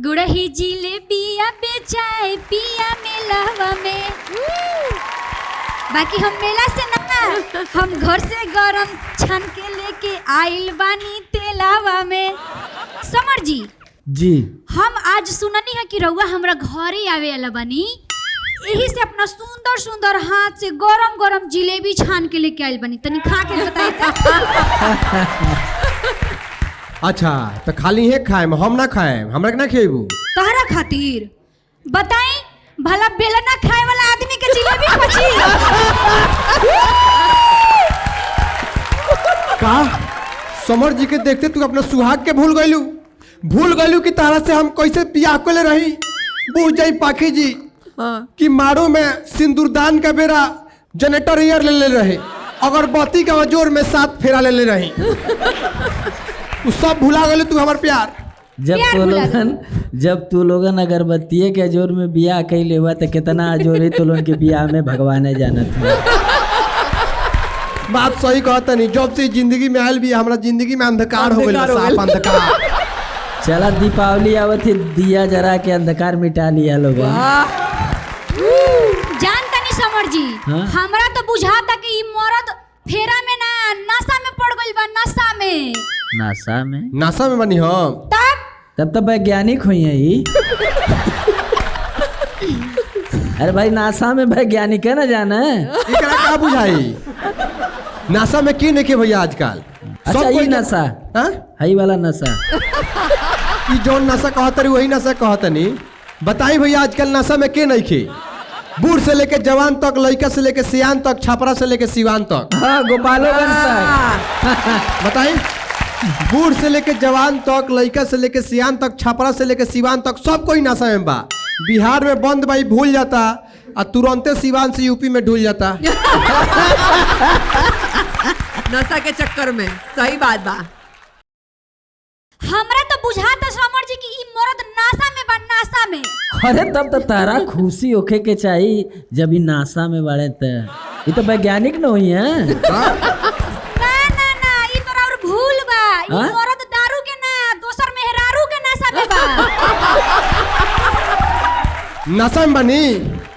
गुड़ही जिलेबिया बेचाए पिया मेलावा में। बाकी हम मेला से ना, हम घर से गरम छान के लेके आइल बानी तेलावा में। समर जी हम आज सुननी है कि रउआ हमरा घरे आवे वाला बानी, यही से अपना सुंदर सुंदर हाथ से गरम गरम जिलेबी छान के लेके आइल बानी, तनी खा के बताई। अच्छा तो खाली है खाए हम ना खाए, हमरा के ना खिएबू तहरा खातिर बताई भला बेलना खाए वाला आदमी के जिलेबी पची। का समर जी के देखते तू अपना सुहाग के भूल गइलू कि तारा से हम कैसे बियाह कोले रही। बूझ जाई पाखी जी कि मारो में सिंदूरदान का बेरा जनरेटर ईयर ले रहे, अगरबत्ती का जोर में 7 फेरा ले रही। तू सब भुला गए तू हमार प्यार। जब तू लोगन अगरबत्तीये के जोर में बियाह कैले हुआ तो कितना जोर तो लोगन के बियाह में भगवाने जाना था। बात सही कहता नहीं, जब से जिंदगी में आयल भी हमरा जिंदगी में अंधकार हो गया, साफ अंधकार। चला दीपावली आवत है, दिया जरा के अंधकार मिटा लिया लोग। जानता नहीं समर जी, हमरा तो बुझाता कि ई मर्द फेरा में ना नशा में पड़ गइल बा। नासा में बनी हम तब तो वैज्ञानिक हुई है ही। अरे भाई नासा में वैज्ञानिक है ना जाना एकरा का बुझाई नासा में की नहीं भैया आजकल। अच्छा ये नशा हई वाला नशा ई जोन नशा कहतरी वही नशा कहतनी। बताई भैया आजकल नशा में के नहीं खे? बूढ़ से लेके जवान तक, लड़का से लेके सियान तक, छपरा से लेके सिवान तक। हाँ गोपालोगंज तक। बताई बूढ़ से लेके जवान तक, लड़का से लेके सियान तक, छपरा से लेके सिवान तक सब कोई नशा में बा। बिहार में बंद भाई भूल जाता और तुरंते सिवान से यूपी में ढूल जाता। नशा के चक्कर में। सही बात बा। हमरा तो बुझाता समर जी कि ई मर्द नासा में बा, नासा में। अरे तब तो तारा खुशी होखे के चाहिए जब ई नासा में बाड़े त। ये तो वैज्ञानिक न हुई है। ना ई तो और भूल बा। ई मर्द दारू के ना दोसर मेहरारू के नशा में बा। नशा में बनी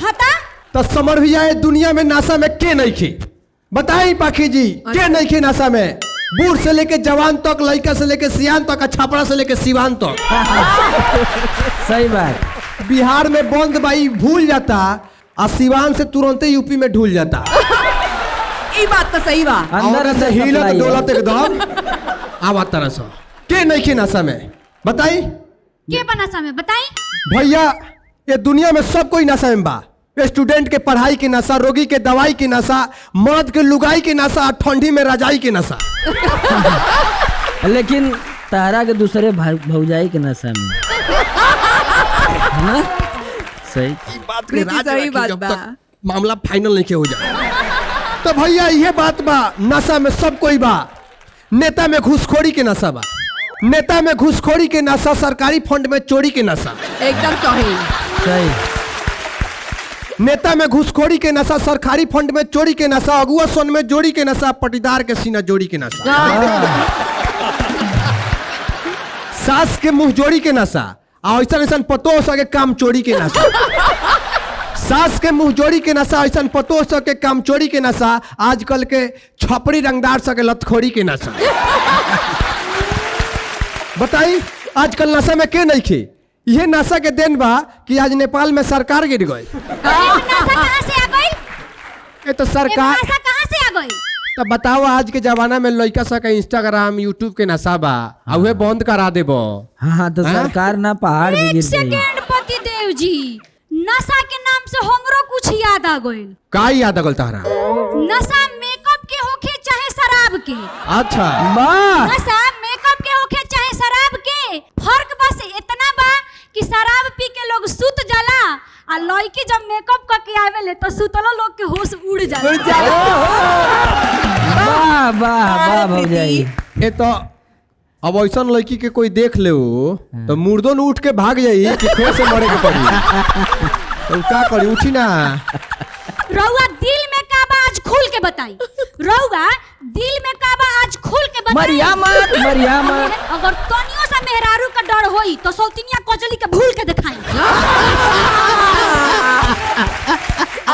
हता तो समर भैया दुनिया में नशा में के नहीं खे? बताई पाखी जी के नहीं खे नशा में? बूढ़ से लेके जवान तक, लड़का से लेके सियान तक, छपरा से लेके सिवान तक। सही बात। बिहार में बंद भाई भूल जाता और सिवान से तुरंत यूपी में ढूल जाता। ई बात तो सही बा। अंदर से हिलत डोलत एकदम आवा तरह से के नहीं खे नशा में? बताई के बा नशा में? बताई भैया ये दुनिया में सब कोई नशा में बा। स्टूडेंट के पढ़ाई के नशा, रोगी के दवाई के नशा, मर्द के लुगाई के नशा, ठंडी में रजाई के नशा। लेकिन तारा के दूसरे भौजाई के नशा में है? सही बात के राज सही बात जब बा। तक मामला फाइनल नहीं हो जाए तो भैया ये बात बा। नशा में सब कोई बा। नेता में घूसखोरी के नशा बा, नेता में घूसखोरी के नशा, सरकारी फंड में चोरी के नशा। एकदम सही। नेता में घूसखोरी के नशा, सरकारी फंड में चोरी के नशा, अगुआ सोन में जोड़ी के नशा, पटीदार के सीना जोड़ी के नशा, सास के मुंह जोड़ी के नशा, ऐसा पतो सके काम चोरी के नशा। सास के मुंह जोड़ी के नशा, ऐसा पतो सके काम चोरी के नशा, आजकल के छपरी रंगदार सके लतखोरी के नशा। बताई आजकल नशा में के नहीं खे? ये नशा के देन बा कि आज नेपाल में सरकार गिर गई। ये तो सरकार कहां से आ गई? तो बताओ आज के जमाना में लड़का सा के इंस्टाग्राम यूट्यूब के नशा बा, उहे बंद करा देबो। हाँ तो सरकार ना पहाड़ भी गिर सेकंड पति देव जी, नशा के नाम से हमरो कुछ याद आ गइल। का याद आ गल तारा? नशा मेकअप के होखे चाहे शराब के। अच्छा नशा मेकअप के होखे चाहे शराब के, फर्क बस इतना बा कि शराब पी के लोग सुत जाला आ लड़की जब मेकअप करके आवेले तो सुतलो लोग के होश उड़ जाला। वाह वाह वाह भौजाई। ये तो अब ऐसा लड़की के कोई देख ले तो मुर्दों उठ के भाग जाई कि फिर से मरे के पड़ी। तो का करी, उठी ना। रउआ दिल में का बा आज खुल के बताई। रउआ दिल में का बा आज खुल के बताई। मरियामा अगर तनियो सा मेहरारू का डर होई तो सौतिनिया कोचली के भूल के दिखाई।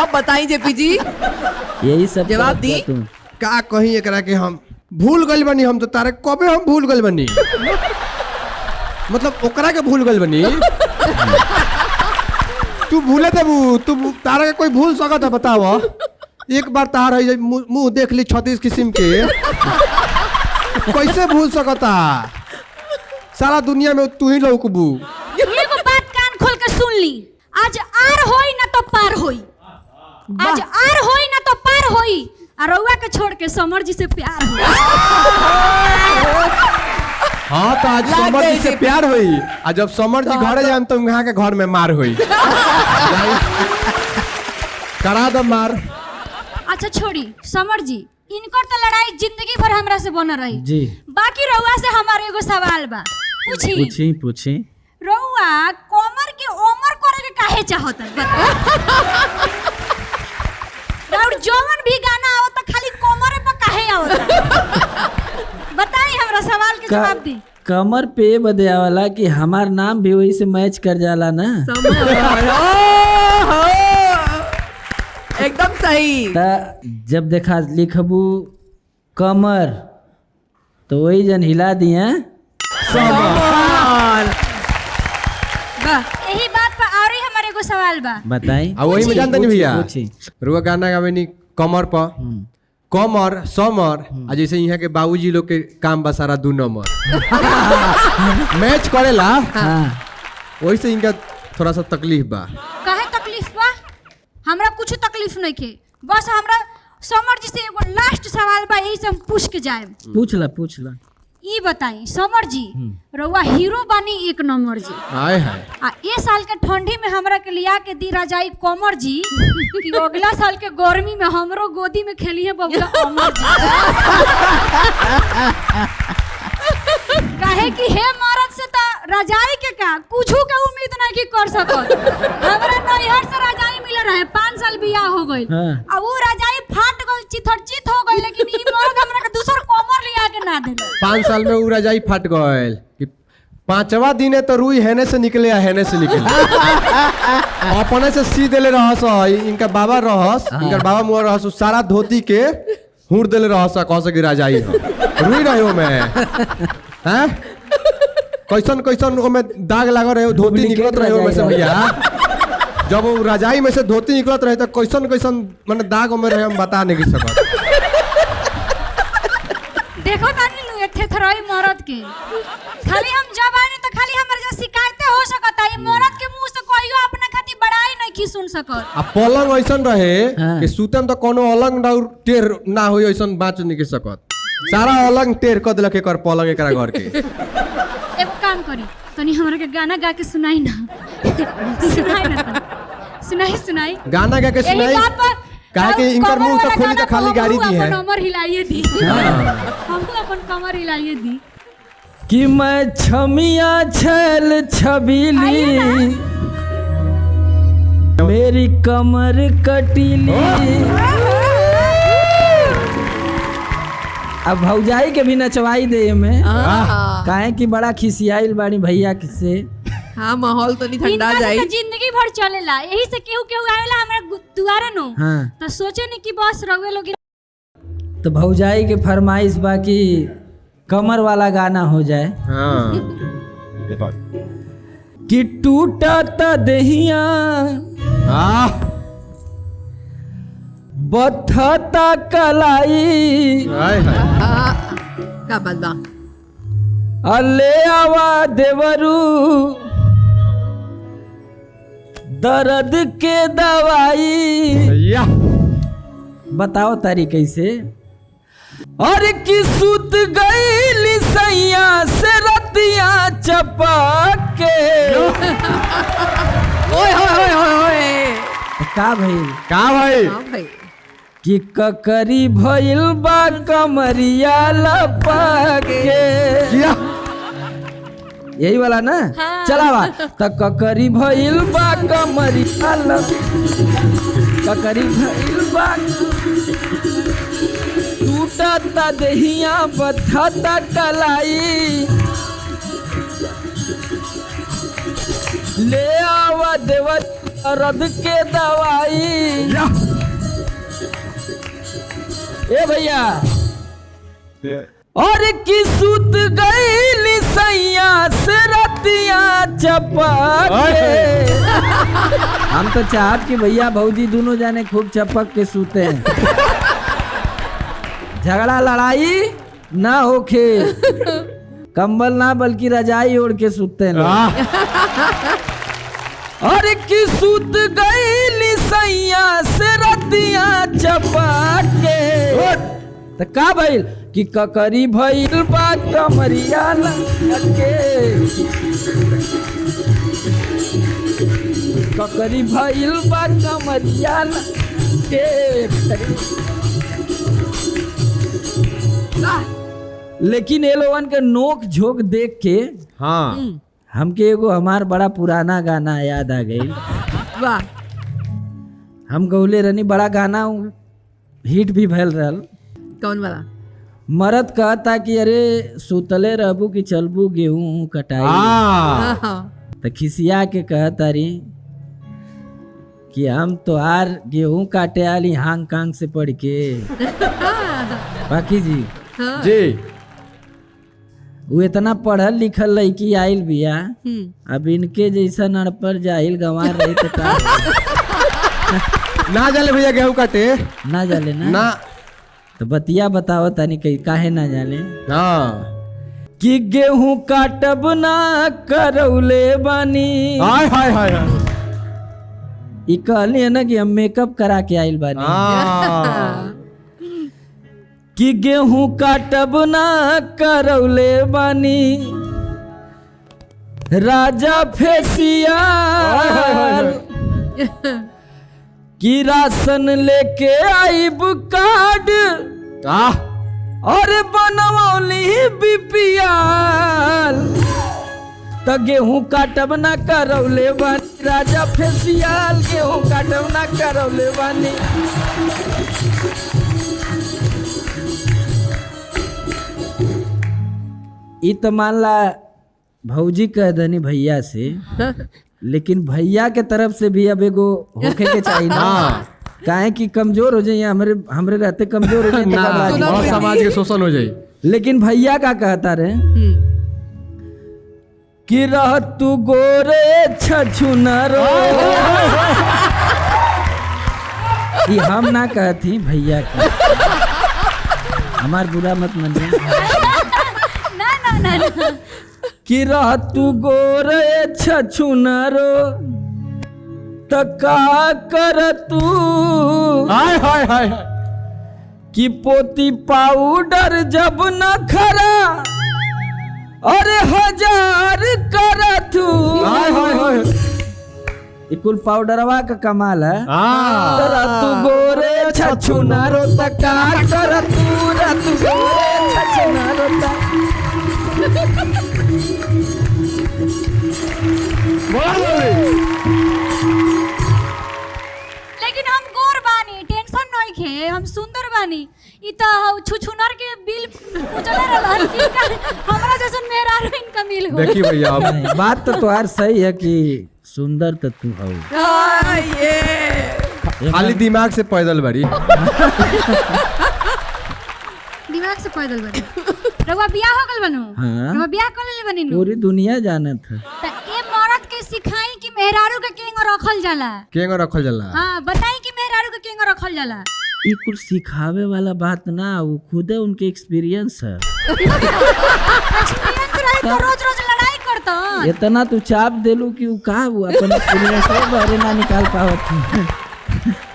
अब बताई जेपी जी। यही सब जवाब करत दी। बा तू। का कहीं एकरा के हम भूल गइल बनी। हम तो तारे कबे हम भूल गइल बनी। मतलब ओकरा के भूल गइल बनी। तू भूले देबू तू तारा के कोई भूल सकत है बताओ। एक बार तार है मुंह देख ली 36 किस्म के कैसे भूल सकता। सारा दुनिया में तू ही लौकबू। एगो बात कान खोल के सुन ली। आज आर होई ना तो पार होई। आज आर होई ना तो पार होई। और रउआ के छोड़ के समर जी से प्यार होई। हाँ तो आज समर जी से प्यार हुई। और जब समर जी घरे जाए तो यहाँ के घर में मार हुई। करा दो मार। अच्छा छोड़ी समर जी, इनकर तो लड़ाई जिंदगी भर हमरा से बन रही जी। बाकी रउआ से हमारे एगो सवाल बा। पूछी पूछी। रउआ कमर के उमर करे के काहे चाहत है? और जौन भी गाना आवत खाली कमर पे काहे आवत? बताई हमरा सवाल के जवाब दी। कमर पे बदे वाला कि हमार नाम भी वही से मैच कर जाला ना। एकदम सही। ता जब देखा लिखबू कमर तो वही जन हिला दिए। यही बात पर और ही हमारे एगो सवाल बा। बताई। अब वही में जानते नहीं भैया पूछी। रुआ गाना गावे नहीं कमर पर कमर समर। आ जैसे यहाँ के बाबूजी लोग के काम बा सारा 2 नंबर मैच करेला। हाँ। वही से इनका थोड़ा सा तकलीफ बा। काहे तकलीफ बा? हमरा कुछ तकलीफ नहीं के। बस हमरा समर जी से एगो लास्ट सवाल बा, यही से हम पूछ के जाए। पूछ ला। ई बताई समर जी, रउआ हीरो बानी 1 नंबर जी। आए हाय। आ ए साल के ठंडी में हमरा के लिया के दी रजाई कमर जी कि अगला साल के गर्मी में हमरो गोदी में खेली है बबुआ अमर जी। काहे कि हे मरद से तो रजाई के का कुछू के उम्मीद नहीं की कर सकत। हमरा नैहर से रजाई मिल रहे 5 साल बियाह हो गइल। हाँ। आ वो रजाई फाट गइल चिथर हो गइल, लेकिन ई मरद हमरा के दूसर कमर लिया के ना देले। 5 साल में उ रजाई फट गए कि 5वां दिन है तो रुई हेने से निकले हेने से निकले। अपने से सी देले रहस। इनका बाबा रहस। इनका बाबा मुआ रहस सारा धोती के हुड़ देले रहस। कह सके रजाई हो रुई रहे हो मैं हैं कैसन ओमे दाग लागल रहे धोती निकलत रहे हो में से भैया। जब वो रजाई में से धोती निकलत रहे तो कैसन माने दाग में रहे हम बता नहीं सकत। देखो तानी नु एक थेथराई मरद के खाली हम जब आनी तो खाली हमर जे शिकायतें हो सकता है। मरद के मुंह से कोइयो अपना खाती बड़ाई नहीं की सुन सकत। आ पलंग ऐसन रहे हाँ। कि सुतम तो कोनो अलग टेर ना होई ऐसन बाँच नहीं सकत। सारा अलग टेर कर दिलक एकर पलंग एकरा घर के। एगो काम करी तनी हमरा के गाना गा के सुनाई ना। सुनाई गाना गा के यही सुनाई। बात पर काहे कि इनकर मुंह तो खोली तो खाली गाड़ी दी है। कमर हिलाइए दी। हमको अपन कमर हिलाइए दी कि मैं छमिया छल छबीली मेरी कमर कटीली। अब भौजाई के भी नचवाई दे में। काहे कि बड़ा खिसियाइल बाड़ी भैया से। हाँ माहौल तो नहीं ठंडा इनका से जाई। तो जिंदगी भर चलेला। यही से केहू आवेला हमरा दुआरे नो हाँ। तो सोचे नहीं कि बस रवे लोग। तो भौजाई के फरमाइश बाकी कमर वाला गाना हो जाए। हाँ। कि टूटा त दहिया बथता कलाई हाय हाय। क्या बात बा? अले आवा देवरू दर्द के दवाई। या बताओ तारी कैसे। और कि सुत गई सैया से रतिया चपक के। ओए होए होए होए। का भइल? का भाई? हाँ भाई। कि ककरी भइल बा कमरिया लपक के। या यही वाला ना। हाँ। चलावा त ककरी भइल बा कमरिया लपक ककरी भइल बा टूटता देहिया बथता कलाई ले आवा देवर दर्द के दवाई ए भैया और की सुत गई सैया से रतिया चपक के। हम तो चाहत कि भैया भौजी दोनों जाने खूब चपक के सूते हैं झगड़ा लड़ाई ना होके कंबल ना बल्कि रजाई ओढ़ के सूते हैं और की सुत गई सैया से रतिया चपक के तो का भइल कि ककरी भइल बा कमरिया लगे ककरी भइल बा कमरिया लगे लेकिन ये लोगन के नोक झोंक देख के हाँ हमके एगो हमार बड़ा पुराना गाना याद आ गई। वाह हम गौले रहनी बड़ा गाना हिट भी भैल रहल। कौन वाला? मरद कहता कि अरे सुतले रहबू कि चलबू गेहूं कटाई तो खिसिया के कहता री कि हम तो आर गेहूं काटे आली हांग कांग से पढ़ के बाकी जी जी वो इतना पढ़ल लिखल लड़की आइल बिया अब इनके जैसा अनपढ़ जाहिल गंवार रही तो का ना जाले भैया गेहूं काटे ना जाले ना तो बतिया बताओ तानी काहे ना जाने कि गेहूं काटब ना करौले बानी हाय हाय हाय ई कहली है ना कि हम मेकअप करा के आइल बानी कि गेहूं काटब ना करौले बानी राजा फेसिया कि राशन लेके आइब कार्ड और बनवली बीपीएल त गेहूं काटब ना करौले बानी राजा फेसियल गेहूं काटब ना करौले बानी ई तो मानला भौजी कह दनी भैया से लेकिन भैया के तरफ से भी अब एगो होखे के चाहिए ना काहे कि कमजोर हो जाइए हमरे रहते कमजोर हो जाइए बहुत समाज के शोषण हो जाए। लेकिन भैया का कहता रहे कि रह तू गोरे छछुनरो ये हम ना कहती भैया की हमार बुरा मत मानिए ना कि रह तू गोरे छछुनरो त का कर तू हाय हाय हाय कि पोती पाउडर जब न खरा अरे 1000 कर तू हाय हाय हाय कुल पाउडरवा का कमाल है हाँ। तू गोरे छछुनरो त का कर तू तू गोरे छछुनरो लेकिन हम गोर बानी टेंशन नहीं खे हम सुंदर बानी ई तो छुछुनर के बिल उजले रहल की का हमरा जैसन मेरा इनका मिल हो देखी भैया अब नहीं, बात तो तुम्हार सही है कि सुंदर तो तू हो खाली दिमाग से पैदल बड़ी दिमाग से पैदल बनी रउआ बियाह हो गल बनू हाँ। रउआ बियाह कर लेले बनी नु पूरी दुनिया जानत है त ए मरद के सिखाई कि मेहरारू के केंग रखल जाला केंगो रखल जाला। हां बताई कि मेहरारू के केंग रखल जाला ये कुछ सिखावे वाला बात ना वो खुद उनके एक्सपीरियंस है एक्सपीरियंस रही तो रोज-रोज लड़ाई करता इतना तू चाप देलू कि का वो अपन एक्सपीरियंस से बाहर ना निकाल पावत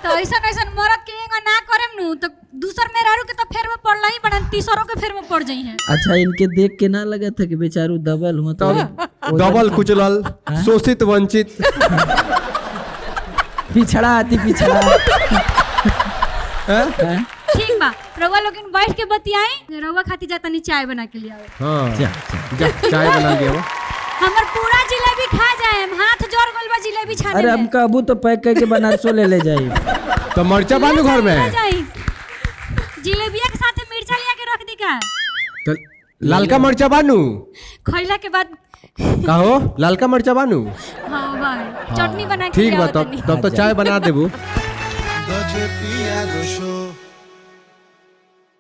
तो ऐसा मरद के एगो ना करम नु तो दूसर मेहरारू के तो फेर में पड़ला ही बड़न तीसरों के फेर में पड़ जाई है अच्छा इनके देख के ना लगा था कि बेचारू डबल हुआ तो डबल कुचलल शोषित वंचित पिछड़ा आती पिछड़ा हैं? ठीक बा रउआ लोगिन बैठ के बतियाई रउआ खाती जा तनी चाय बना के ले आवे हाँ जा, जा चाय बना के वो हमर पूरा जिलेबी खा जाए हाथ जोर गइल बा जिलेबी छाने अरे में हम कहबू तो पैक करके बनारसो ले जाई तो मरचा बानू घर में जिलेबिया के साथ मिर्चा लिया के रख दी का। तो लालका मरचा बानू खइला के बाद कहो लालका मरचा बानू। हाँ भाई चटनी बना के ठीक बा खिलाओ तनी। तब तो चाय बना देबू। गजे पिया गोशो